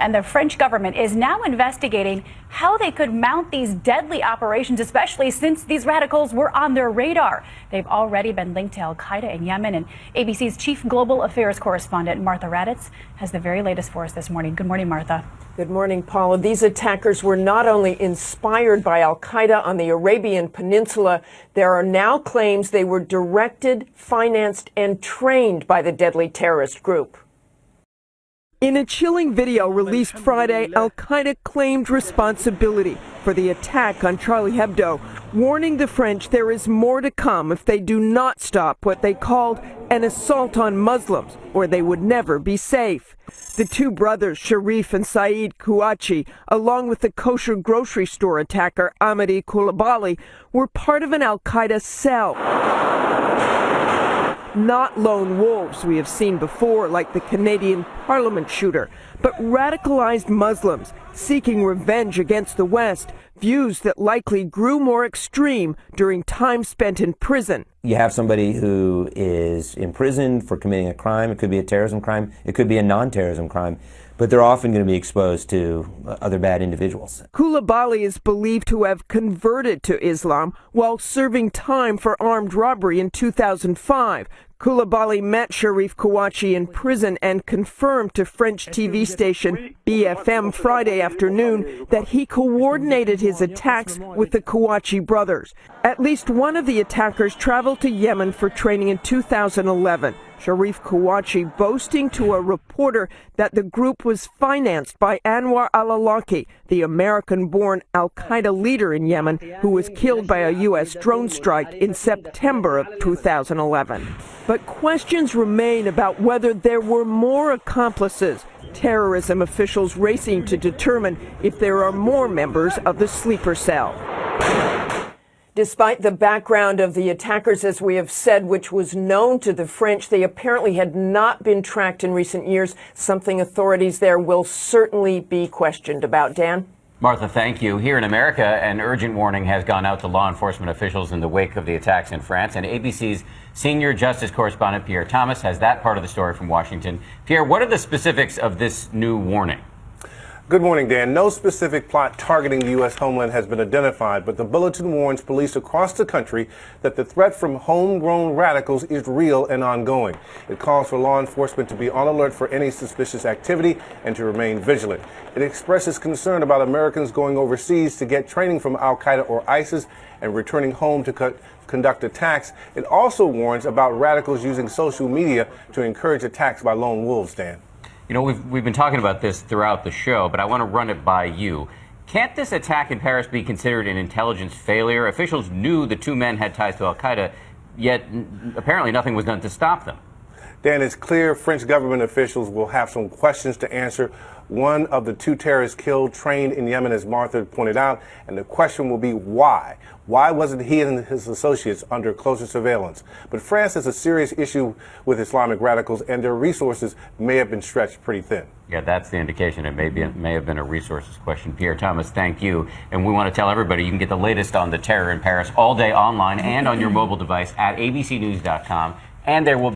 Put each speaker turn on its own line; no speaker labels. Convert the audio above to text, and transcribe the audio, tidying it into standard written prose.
And the French government is now investigating how they could mount these deadly operations, especially since these radicals were on their radar. They've already been linked to al-Qaeda in Yemen. And ABC's chief global affairs correspondent, Martha Raddatz, has the very latest for us this morning. Good morning, Martha.
Good morning, Paula. These attackers were not only inspired by al-Qaeda on the Arabian Peninsula, there are now claims they were directed, financed, and trained by the deadly terrorist group. In a chilling video released Friday, al-Qaeda claimed responsibility for the attack on Charlie Hebdo, warning the French there is more to come if they do not stop what they called an assault on Muslims, or they would never be safe. The two brothers, Sharif and Saeed Kouachi, along with the kosher grocery store attacker Ahmadi Koulibaly, were part of an al-Qaeda cell. Not lone wolves we have seen before, like the Canadian Parliament shooter, but radicalized Muslims seeking revenge against the West, views that likely grew more extreme during time spent in prison.
You have somebody who is imprisoned for committing a crime. It could be a terrorism crime. It could be a non-terrorism crime. But they're often going to be exposed to other bad individuals.
Koulibaly is believed to have converted to Islam while serving time for armed robbery in 2005. Koulibaly met Sharif Kouachi in prison and confirmed to French TV station BFM Friday afternoon that he coordinated his attacks with the Kouachi brothers. At least one of the attackers traveled to Yemen for training in 2011. Sharif Kouachi boasting to a reporter that the group was financed by Anwar al-Awlaki, the American-born al-Qaeda leader in Yemen, who was killed by a U.S. drone strike in September of 2011. But questions remain about whether there were more accomplices, terrorism officials racing to determine if there are more members of the sleeper cell. Despite the background of the attackers, as we have said, which was known to the French, they apparently had not been tracked in recent years, something authorities there will certainly be questioned about. Dan?
Martha, thank you. Here in America, an urgent warning has gone out to law enforcement officials in the wake of the attacks in France, and ABC's senior justice correspondent Pierre Thomas has that part of the story from Washington. Pierre, what are the specifics of this new warning?
Good morning, Dan. No specific plot targeting the U.S. homeland has been identified, but the bulletin warns police across the country that the threat from homegrown radicals is real and ongoing. It calls for law enforcement to be on alert for any suspicious activity and to remain vigilant. It expresses concern about Americans going overseas to get training from al-Qaeda or ISIS and returning home to conduct attacks. It also warns about radicals using social media to encourage attacks by lone wolves, Dan.
You know, we've been talking about this throughout the show, but I want to run it by you. Can't this attack in Paris be considered an intelligence failure? Officials knew the two men had ties to al-Qaeda, yet apparently nothing was done to stop them.
Dan, it's clear French government officials will have some questions to answer. One of the two terrorists killed trained in Yemen, as Martha pointed out, and the question will be why? Why wasn't he and his associates under closer surveillance? But France has a serious issue with Islamic radicals, and their resources may have been stretched pretty thin.
Yeah, that's the indication. It may have been a resources question. Pierre Thomas, thank you. And we want to tell everybody you can get the latest on the terror in Paris all day online and on your mobile device at abcnews.com. And there will